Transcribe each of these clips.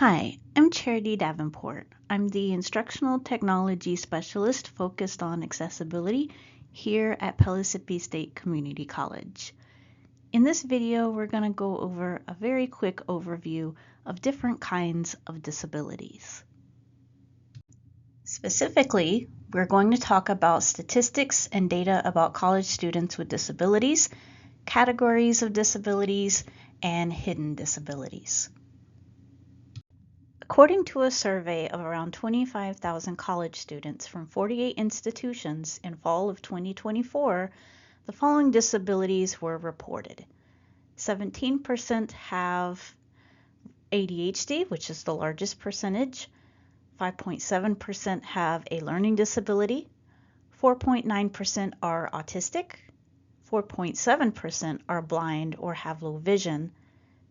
Hi, I'm Charity Davenport. I'm the Instructional Technology Specialist focused on accessibility here at Pellissippi State Community College. In this video, we're going to go over a very quick overview of different kinds of disabilities. Specifically, we're going to talk about statistics and data about college students with disabilities, categories of disabilities, and hidden disabilities. According to a survey of around 25,000 college students from 48 institutions in fall of 2024, the following disabilities were reported. 17% have ADHD, which is the largest percentage. 5.7% have a learning disability. 4.9% are autistic. 4.7% are blind or have low vision.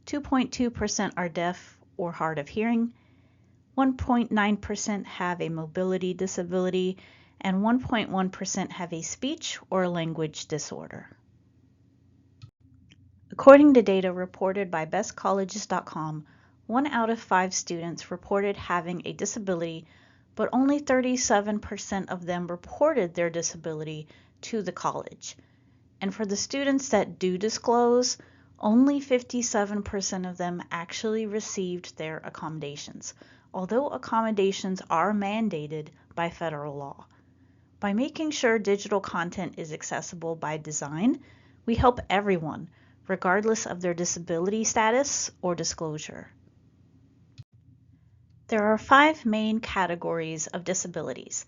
2.2% are deaf or hard of hearing. 1.9% have a mobility disability, and 1.1% have a speech or language disorder. According to data reported by bestcolleges.com, 1 out of 5 students reported having a disability, but only 37% of them reported their disability to the college. And for the students that do disclose, only 57% of them actually received their accommodations, although accommodations are mandated by federal law. By making sure digital content is accessible by design, we help everyone, regardless of their disability status or disclosure. There are 5 main categories of disabilities: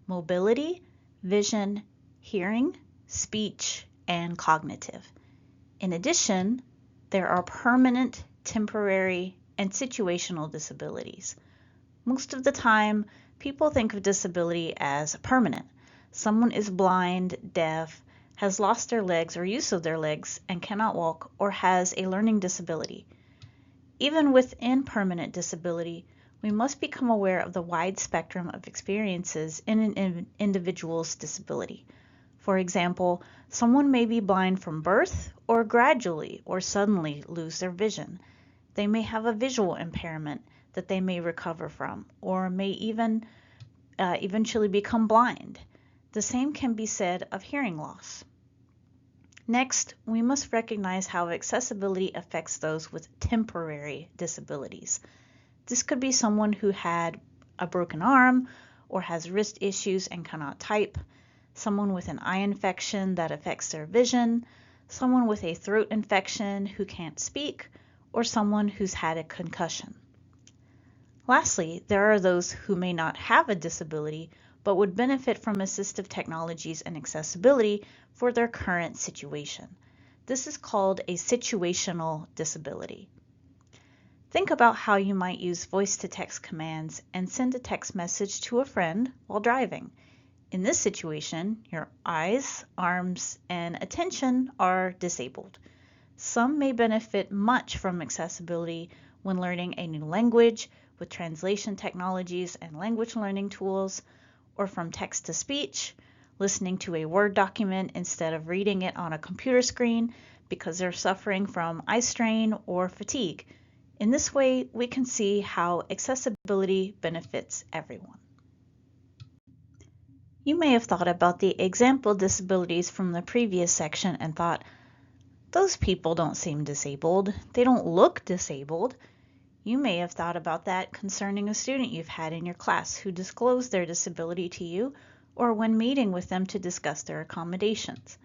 mobility, vision, hearing, speech, and cognitive. In addition, there are permanent, temporary, and situational disabilities. Most of the time, people think of disability as permanent. Someone is blind, deaf, has lost their legs or use of their legs and cannot walk, or has a learning disability. Even within permanent disability, we must become aware of the wide spectrum of experiences in an individual's disability. For example, someone may be blind from birth or gradually or suddenly lose their vision. They may have a visual impairment that they may recover from, or may even eventually become blind. The same can be said of hearing loss. Next, we must recognize how accessibility affects those with temporary disabilities. This could be someone who had a broken arm or has wrist issues and cannot type, someone with an eye infection that affects their vision, someone with a throat infection who can't speak, or someone who's had a concussion. Lastly, there are those who may not have a disability but would benefit from assistive technologies and accessibility for their current situation. This is called a situational disability. Think about how you might use voice-to-text commands and send a text message to a friend while driving. In this situation, your eyes, arms, and attention are disabled. Some may benefit much from accessibility when learning a new language with translation technologies and language learning tools, or from text to speech, listening to a Word document instead of reading it on a computer screen because they're suffering from eye strain or fatigue. In this way, we can see how accessibility benefits everyone. You may have thought about the example disabilities from the previous section and thought, those people don't seem disabled. They don't look disabled. You may have thought about that concerning a student you've had in your class who disclosed their disability to you, or when meeting with them to discuss their accommodations.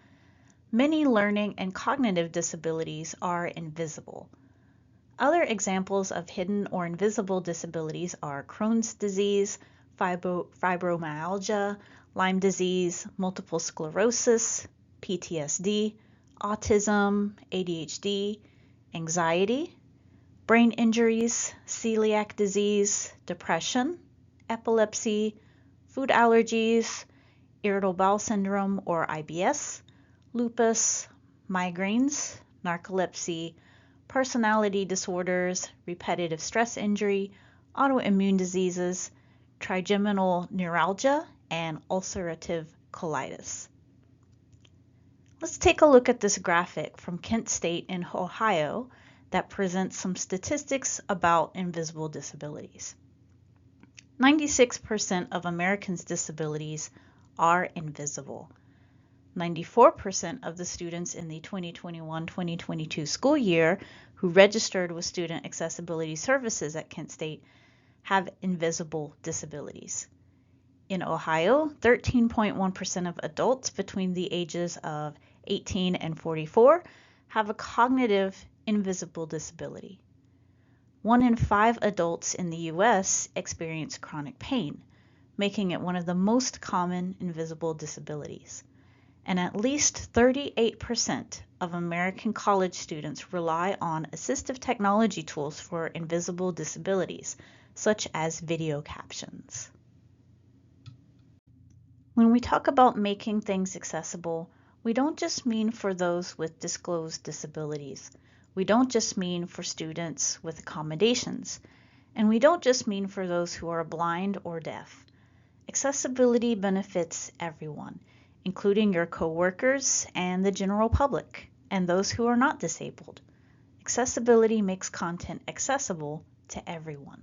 Many learning and cognitive disabilities are invisible. Other examples of hidden or invisible disabilities are Crohn's disease, fibromyalgia, Lyme disease, multiple sclerosis, PTSD, autism, ADHD, anxiety, brain injuries, celiac disease, depression, epilepsy, food allergies, irritable bowel syndrome or IBS, lupus, migraines, narcolepsy, personality disorders, repetitive stress injury, autoimmune diseases, trigeminal neuralgia, and ulcerative colitis. Let's take a look at this graphic from Kent State in Ohio that presents some statistics about invisible disabilities. 96% of Americans' disabilities are invisible. 94% of the students in the 2021-2022 school year who registered with Student Accessibility Services at Kent State have invisible disabilities. In Ohio, 13.1% of adults between the ages of 18 and 44 have a cognitive invisible disability. 1 in 5 adults in the U.S. experience chronic pain, making it one of the most common invisible disabilities. And at least 38% of American college students rely on assistive technology tools for invisible disabilities, such as video captions. When we talk about making things accessible, we don't just mean for those with disclosed disabilities. We don't just mean for students with accommodations. And we don't just mean for those who are blind or deaf. Accessibility benefits everyone, including your coworkers and the general public, and those who are not disabled. Accessibility makes content accessible to everyone.